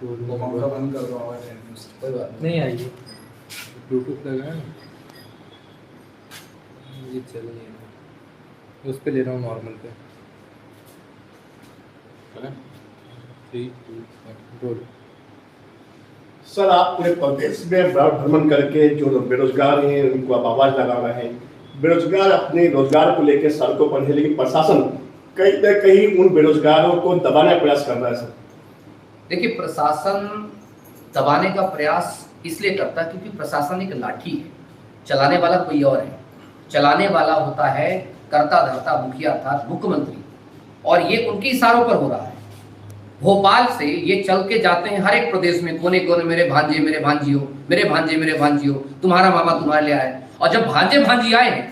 वो पंखा बंद कर दो, आवाज नहीं आती उससे। कोई बात नहीं आएगी। ब्लूटूथ लगाया ना, ये चल नहीं रहा, उस पे ले रहा हूँ नॉर्मल पे। 3 2 1 बोल। सर, आप पूरे प्रदेश में भ्रमण करके जो बेरोजगार हैं उनको आप आवाज लगा रहे हैं। बेरोजगार अपने रोजगार को लेकर सड़कों पर है, लेकिन प्रशासन कहीं न कहीं उन बेरोजगारों को दबाने का प्रयास कर रहा है। सर देखिए, प्रशासन दबाने का प्रयास इसलिए करता है क्योंकि प्रशासन एक लाठी है, चलाने वाला कोई और है। चलाने वाला होता है कर्ता धर्ता मुखिया अर्थात मुख्यमंत्री, और ये उनके इशारों पर हो रहा है। भोपाल से ये चल के जाते हैं हर एक प्रदेश में, कोने कोने मेरे भांजे मेरे भांजी हो, मेरे भांजे मेरे भांजी हो, तुम्हारा मामा तुम्हारे लिए आए। और जब भांजे भांजी आए हैं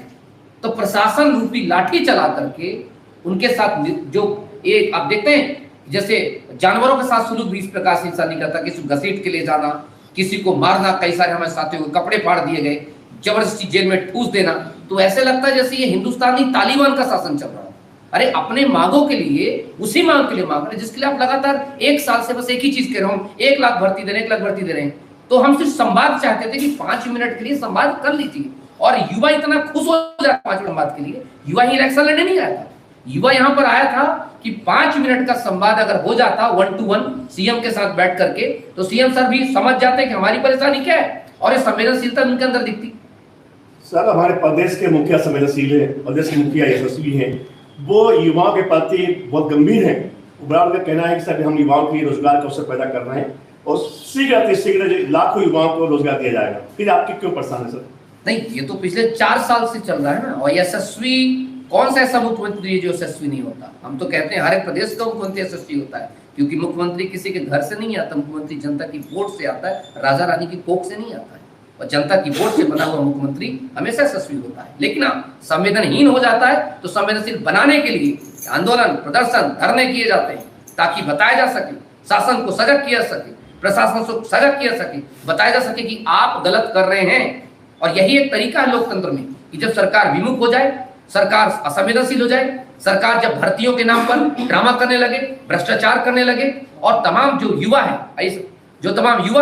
तो प्रशासन रूपी लाठी चला करके उनके साथ जो एक आप देखते हैं जैसे जानवरों के साथ सुलूक भी इस प्रकार से इंसान नहीं करता। किसी को घसीट के ले जाना, किसी को मारना, कई सारे हमारे साथियों को कपड़े फाड़ दिए गए, जबरदस्ती जेल में ठूस देना, तो ऐसे लगता है जैसे ये हिंदुस्तानी तालिबान का शासन चल रहा है। अरे अपने मांगों के लिए उसी मांग के लिए मांग रहे जिसके लिए आप लगातार 1 साल से बस एक ही चीज कह रहे हो, 1 लाख भर्ती दे रहे हैं, 1 लाख भर्ती दे रहे हैं। तो हम सिर्फ संवाद चाहते थे कि 5 मिनट के लिए संवाद कर लीजिए, और युवा इतना खुश हो जाता 5 मिनट संवाद के लिए। युवा ही इलेक्शन लड़ने नहीं आया था, युवा यहाँ पर आया था कि 5 मिनट का संवाद अगर हो जाता 1 to 1 सीएम के साथ बैठ करके, तो सीएम सर भी समझ जाते कि हमारी परेशानी क्या है, और ये संवेदनशीलता उनके अंदर दिखती। सर, हमारे प्रदेश के मुखिया संवेदनशील है, प्रदेश के मुखिया यशस्वी हैं, वो युवाओं के प्रति बहुत गंभीर हैं। उनका कहना है कि सर हम युवाओं के लिए रोजगार का अवसर पैदा कर रहे हैं और शीघ्र लाखों युवाओं को रोजगार दिया जाएगा। फिर आपकी क्यों परेशान है सर? नहीं, ये तो पिछले 4 साल से चल रहा है ना। और यशस्वी कौन सा ऐसा मुख्यमंत्री है जो यशस्वी नहीं होता? हम तो कहते हैं हर एक प्रदेश का मुख्यमंत्री यशस्वी होता है, क्योंकि मुख्यमंत्री किसी के घर से नहीं आता, मुख्यमंत्री जनता की वोट से आता है, राजा रानी की कोख से नहीं आता है। और जनता की वोट से बना हुआ मुख्यमंत्री हमेशा यशस्वी होता है। लेकिन संवेदनहीन हो जाता है तो संवेदनशील बनाने के लिए आंदोलन, प्रदर्शन, धरने किए जाते हैं, ताकि बताया जा सके, शासन को सजग किया जा सके, प्रशासन को सजग किया जा सके, बताया जा सके कि आप गलत कर रहे हैं। और यही एक तरीका है लोकतंत्र में कि जब सरकार विमुख हो जाए, सरकार असंवेदनशील हो जाए, सरकार जब भर्तियों के नाम पर ड्रामा करने लगे, भ्रष्टाचार करने लगे, और तमाम जो युवा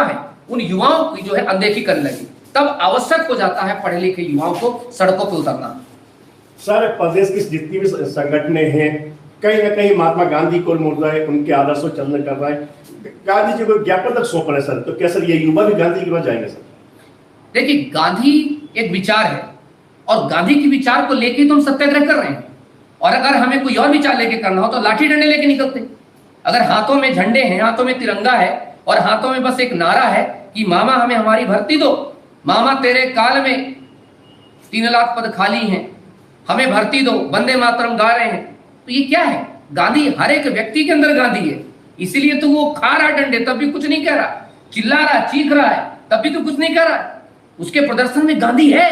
है उन युवाओं की जो है अनदेखी करने लगी, तब आवश्यक हो जाता है पढ़े लिखे युवाओं को सड़कों पर उतरना। सर, प्रदेश की जितनी भी संगठनें हैं कहीं ना कहीं महात्मा गांधी को मोड़ रहे हैं, उनके आदर्शों चलन कर रहे हैं, गांधी जी को ज्ञापन तक सौंप रहे सर। तो क्या सर ये युवा भी गांधी की तरह जाएंगे सर? देखिए, गांधी एक विचार है और गांधी के विचार को लेके तो हम सत्याग्रह कर रहे हैं। और अगर हमें कोई और विचार लेके करना हो तो लाठी डंडे लेके निकलते। अगर हाथों में झंडे हैं, हाथों में तिरंगा है और हाथों में बस एक नारा है कि मामा हमें हमारी भर्ती दो, मामा तेरे काल में 3 लाख पद खाली हैं, हमें भर्ती दो, वंदे मातरम गा रहे हैं, तो ये क्या है? गांधी हर एक व्यक्ति के अंदर गांधी है, इसीलिए तो वो खा रहा डंडे तब भी कुछ नहीं कह रहा, चिल्ला रहा चीख रहा है तब भी तो कुछ नहीं कह रहा है। उसके प्रदर्शन में गांधी है,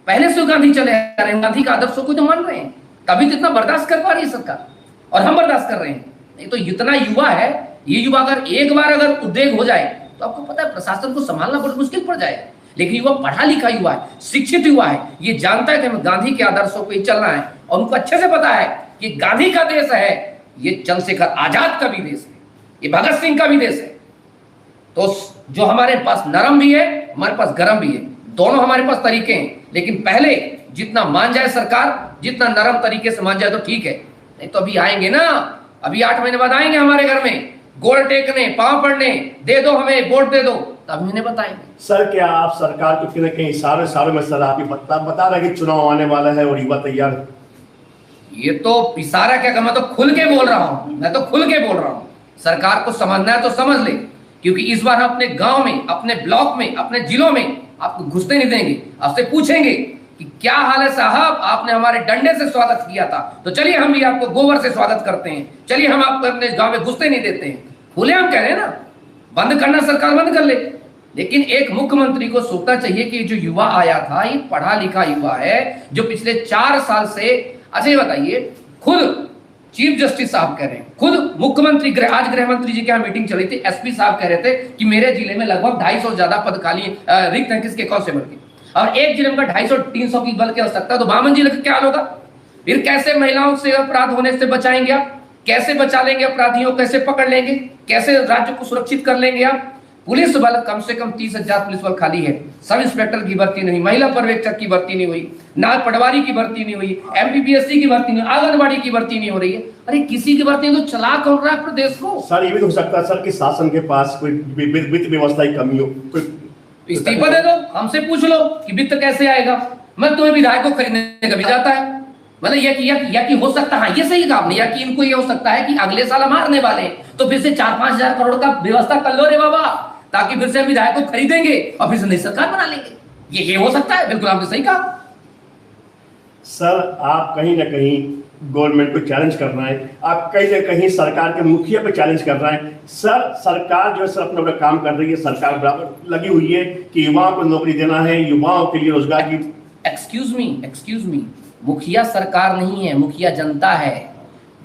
पहले से गांधी चले आ रहे हैं, गांधी का आदर्शों को तो मान रहे हैं, तभी तो इतना बर्दाश्त कर पा रही है सरकार, और हम बर्दाश्त कर रहे हैं। नहीं तो इतना युवा है, ये युवा अगर एक बार अगर उद्वेग हो जाए तो आपको पता है प्रशासन को संभालना बहुत मुश्किल पड़ जाएगा। लेकिन युवा पढ़ा लिखा युवा है, शिक्षित युवा है, ये जानता है कि हमें गांधी के आदर्शों पे चलना है, और उनको अच्छे से पता है कि गांधी का देश है, ये चंद्रशेखर आजाद का भी देश है, ये भगत सिंह का भी देश है। तो जो हमारे पास नरम भी है, हमारे पास गरम भी है, दोनों हमारे पास तरीके हैं। लेकिन पहले जितना मान जाए सरकार, जितना नरम तरीके से मान जाए तो ठीक है, नहीं तो अभी आएंगे ना, अभी 8 महीने बाद आएंगे हमारे घर में गोड़ टेकने, पांव पड़ने, दे दो हमें वोट दे दो, तब इन्हें बताएंगे। सर, क्या आप सरकार को कहीं ना कहीं सालों में सर आप बता रहे कि चुनाव आने वाला है और युवा तैयार है? ये तो इशारा क्या, मैं तो खुल के बोल रहा हूं, मैं तो खुल के बोल रहा हूं। सरकार को समझना है तो समझ ले, क्योंकि इस बार हम अपने गांव में, अपने ब्लॉक में, अपने जिलों में आपको घुसने नहीं देंगे। आपसे पूछेंगे कि क्या हाल है साहब, आपने हमारे डंडे से स्वागत किया था, तो चलिए हम भी आपको गोबर से स्वागत करते हैं, चलिए हम आपको अपने गांव में घुसते नहीं देते हैं। खुले हम कह रहे हैं ना, बंद करना सरकार बंद कर ले, लेकिन एक मुख्यमंत्री को सोचना चाहिए कि जो युवा आया था ये पढ़ा लिखा युवा है, जो पिछले 4 साल से, अच्छा ये बताइए, खुद चीफ जस्टिस साहब कह रहे हैं, खुद मुख्यमंत्री आज गृह मंत्री जी के यहाँ मीटिंग चली थी, एसपी साहब कह रहे थे कि मेरे जिले में लगभग 250 ज्यादा पद खाली रिक्त हैं, किसके? कांस्टेबल के, और एक जिले में 250-300 की बल की आवश्यकता है, तो बामन जिले का क्या हाल होगा? फिर कैसे महिलाओं से अपराध होने से बचाएंगे आप? कैसे बचा लेंगे अपराधियों, कैसे पकड़ लेंगे? कैसे राज्य को सुरक्षित कर लेंगे आप? पुलिस बल कम से कम 30,000 पुलिस बल खाली है, सब इंस्पेक्टर की भर्ती नहीं, महिला पर्यवेक्षक की भर्ती नहीं हुई, नाल पटवारी की भर्ती नहीं हुई, MPPSC की भर्ती नहीं, आंगनबाड़ी की भर्ती नहीं हो रही है। अरे किसी की भर्ती तो चला कौन रहा है प्रदेश को? सर ये भी हो सकता है सर कि शासन के पास कोई वित्त व्यवस्था की कमी हो, इस्तीफा दे दो, हमसे पूछ लो कि वित्त कैसे आएगा। मैं तुम्हें विधायक को खरीदने का भी जाता है, मतलब या कि हो सकता है, ये सही कहा आपने, या कि इनको ये हो सकता है कि अगले साल हम हारने वाले हैं तो फिर से 4-5 हजार करोड़ का व्यवस्था कर लो रे बाबा, ताकि फिर से हम विधायक को खरीदेंगे और फिर से नई सरकार बना लेंगे। ये हो सकता है, बिल्कुल आपने सही कहा। सर आप कहीं ना कहीं गवर्नमेंट को चैलेंज कर रहे हैं, आप कहीं ना कहीं सरकार के मुखिया पे चैलेंज कर रहे हैं। सर सरकार जो है सर अपना काम कर रही है, सरकार बराबर लगी हुई है कि युवाओं को नौकरी देना है, युवाओं के लिए रोजगार की। एक्सक्यूज मी, मुखिया सरकार नहीं है, मुखिया जनता है।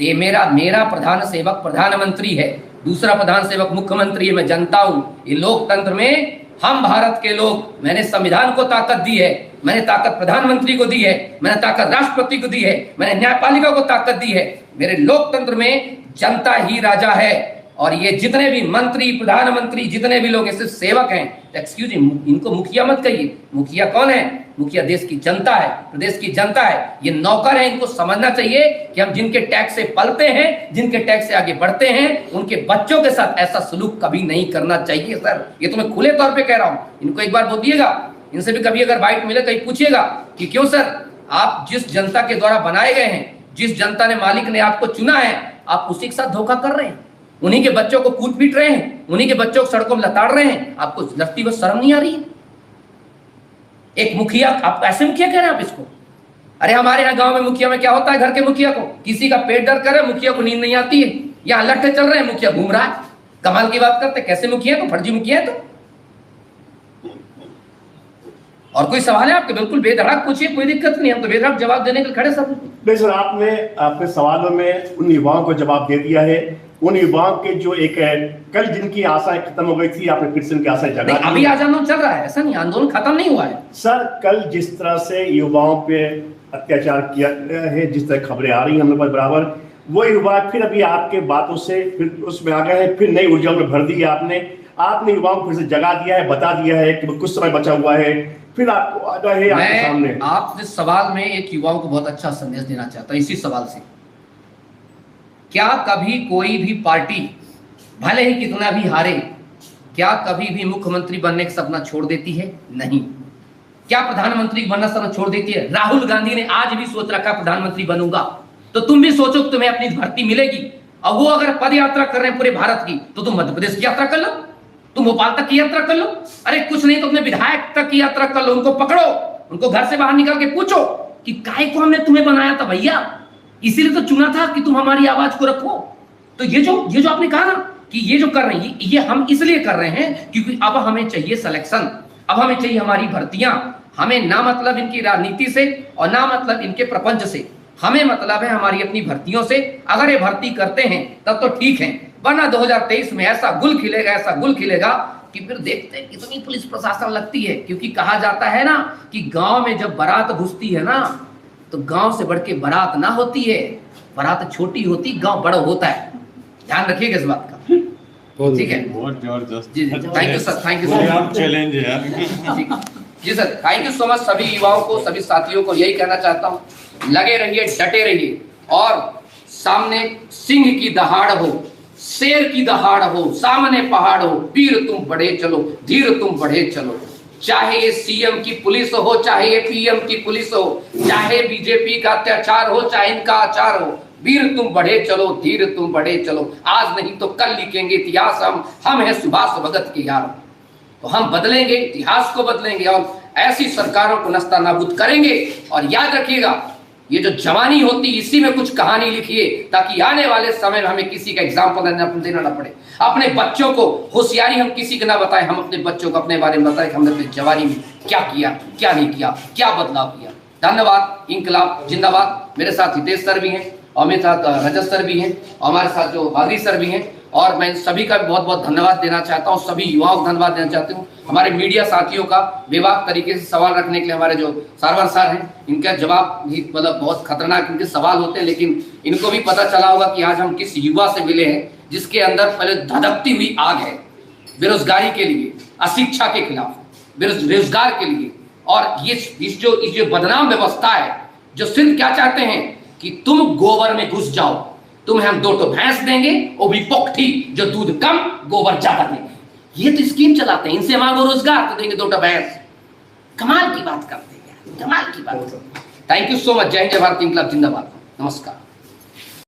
ये मेरा प्रधान सेवक प्रधानमंत्री है, दूसरा प्रधान सेवक मुख्यमंत्री है, मैं जनता हूं। ये लोकतंत्र में हम भारत के लोग, मैंने संविधान को ताकत दी है, मैंने ताकत प्रधानमंत्री को दी है, मैंने ताकत राष्ट्रपति को दी है, मैंने न्यायपालिका को ताकत दी है। मेरे लोकतंत्र में जनता ही राजा है और ये जितने भी मंत्री प्रधानमंत्री जितने भी लोग सिर्फ सेवक हैं। एक्सक्यूज मी, इनको मुखिया मत कहिए। मुखिया कौन है? मुखिया देश की जनता है, प्रदेश की जनता है। ये नौकर है, इनको समझना चाहिए कि हम जिनके टैक्स से पलते हैं, जिनके टैक्स से आगे बढ़ते हैं, उनके बच्चों के साथ ऐसा सलूक कभी नहीं करना चाहिए। सर ये तो मैं खुले तौर पे कह रहा हूं, इनको एक बार बोलिएगा, इनसे भी कभी अगर बाइट मिले कहीं पूछिएगा कि क्यों सर आप जिस जनता के द्वारा बनाए गए हैं, जिस जनता ने मालिक ने आपको चुना है, आप उसी के साथ धोखा कर रहे हैं, उन्हीं के बच्चों को कूट पीट रहे हैं, उन्हीं के बच्चों को सड़कों में लताड़ रहे हैं। आपको लगती बस शर्म नहीं आ रही है? एक मुखिया, आप ऐसे मुखिया कह रहे हैं आप इसको? अरे हमारे यहाँ गांव में मुखिया में क्या होता है, घर के मुखिया को किसी का पेट दर्द करे, मुखिया को नींद नहीं आती है, यहाँ लट्ठे चल रहे हैं, मुखिया घूम रहा है। कमाल की बात करते, कैसे मुखिया तो फर्जी मुखिया है। तो और कोई सवाल है आपके? बिल्कुल बेधड़क पूछिए, कोई दिक्कत नहीं, हम तो बेधड़क जवाब देने के लिए खड़े। सब नहीं सर, आपने अपने सवालों में उन युवाओं को जवाब दे दिया है। उन युवाओं के जो एक कल जिनकी आशाएं खत्म हो गई थी, आपने फिर से उनकी आशाएं जगा दी। अभी आज आंदोलन चल रहा है, ऐसा नहीं आंदोलन खत्म नहीं हुआ है। सर कल जिस तरह से युवाओं पे अत्याचार किया गया है, जिस तरह खबरें आ रही हैं हम लोग पर बराबर, वो युवा फिर अभी आपके बातों से फिर उसमें आ गए हैं, फिर नई ऊर्जा में भर दी है आपने युवाओं को फिर से जगा दिया है, बता दिया है कि कुछ समय बचा हुआ है, फिर आपको आ गए आपके सामने। आपके सवाल में एक युवाओं को बहुत अच्छा संदेश देना चाहता हूं इसी सवाल से। क्या कभी कोई भी पार्टी भले ही कितना भी हारे, क्या कभी भी मुख्यमंत्री बनने का सपना छोड़ देती है? नहीं। क्या प्रधानमंत्री बनना सपना छोड़ देती है? राहुल गांधी ने आज भी सोच रखा प्रधानमंत्री बनूंगा, तो तुम भी सोचो तुम्हें अपनी भर्ती मिलेगी। और वो अगर पद यात्रा कर रहे हैं पूरे भारत की, तो तुम मध्य प्रदेश की यात्रा कर लो, तुम भोपाल तक की यात्रा कर लो, अरे कुछ नहीं तो अपने विधायक तक की यात्रा कर लो, उनको पकड़ो, उनको घर से बाहर निकाल के पूछो कि काहे को हमने तुम्हें बनाया था भैया, इसीलिए तो चुना था कि तुम हमारी आवाज को रखो। तो ये जो आपने कहा ना कि ये जो कर रहे हैं, ये हम इसलिए कर रहे हैं क्योंकि अब हमें चाहिए सिलेक्शन, अब हमें चाहिए हमारी भर्तियां। हमें ना मतलब इनकी राजनीति से और ना मतलब इनके प्रपंच से, हमें मतलब है हमारी अपनी भर्तियों से। अगर ये भर्ती करते हैं तब तो ठीक है, वरना 2023 में ऐसा गुल खिलेगा कि फिर देखते हैं कितनी पुलिस प्रशासन लगती है। क्योंकि कहा जाता है ना कि गांव में जब बारात घुसती है ना, तो गांव से बढ़ के बारात ना होती है, बारात छोटी होती, गांव बड़ा होता है। ध्यान रखिएगा इस बात का, ठीक है? बहुत जबरदस्त। जी thank you sir, thank you so much. Challenge है यार। जी sir, thank you so much. सभी युवाओं को, सभी साथियों को यही कहना चाहता हूँ, लगे रहिए, डटे रहिए, और सामने सिंह की दहाड़ हो, शेर की दहाड़ हो, सामने पहाड़ हो, वीर तुम बढ़े चलो, धीर तुम बढ़े चलो। चाहे ये सीएम की पुलिस हो, चाहे ये पीएम की पुलिस हो, चाहे बीजेपी का अत्याचार हो, चाहे इनका आचार हो, वीर तुम बढ़े चलो, धीर तुम बढ़े चलो। आज नहीं तो कल लिखेंगे इतिहास हम हैं सुभाष भगत के यार। तो हम बदलेंगे, इतिहास को बदलेंगे और ऐसी सरकारों को नस्ता नाबूद करेंगे। और याद रखिएगा, ये जो जवानी होती, इसी में कुछ कहानी लिखिए, ताकि आने वाले समय में हमें किसी का एग्जाम्पल देना ना पड़े। अपने बच्चों को होशियारी हम किसी को ना बताएं, हम अपने बच्चों को अपने बारे में बताएं कि हमने अपनी जवानी में क्या किया, क्या नहीं किया, क्या बदलाव किया। धन्यवाद। इंकलाब जिंदाबाद। मेरे साथ हितेश सर भी हैं और मेरे साथ रजत सर भी हैं और हमारे साथ जो बागी सर भी हैं। और मैं सभी का बहुत बहुत धन्यवाद देना चाहता हूँ, सभी युवाओं को धन्यवाद देना चाहती हूँ। हमारे मीडिया साथियों का बेबाक तरीके से सवाल रखने के लिए हमारे जो सारवर सर हैं, इनका जवाब भी मतलब बहुत खतरनाक इनके सवाल होते हैं, लेकिन इनको भी पता चला होगा कि आज हम किस युवा से मिले हैं जिसके अंदर पहले धधकती हुई आग है बेरोजगारी के लिए, अशिक्षा के खिलाफ, बेरोजगार के लिए। और ये जो बदनाम व्यवस्था है जो सिर्फ क्या चाहते हैं कि तुम गोबर में घुस जाओ, तुम्हें हम 2 भैंस देंगे, वो भी पोखठी, जो दूध कम गोबर ज्यादा देंगे। ये तो स्कीम चलाते हैं, इनसे मांगो रोजगार तो देंगे 2 भैंस। कमाल की बात करते हैं, कमाल की बात। Thank you so much. जय हिंद, जय भारत, इंकलाब जिंदाबाद। नमस्कार।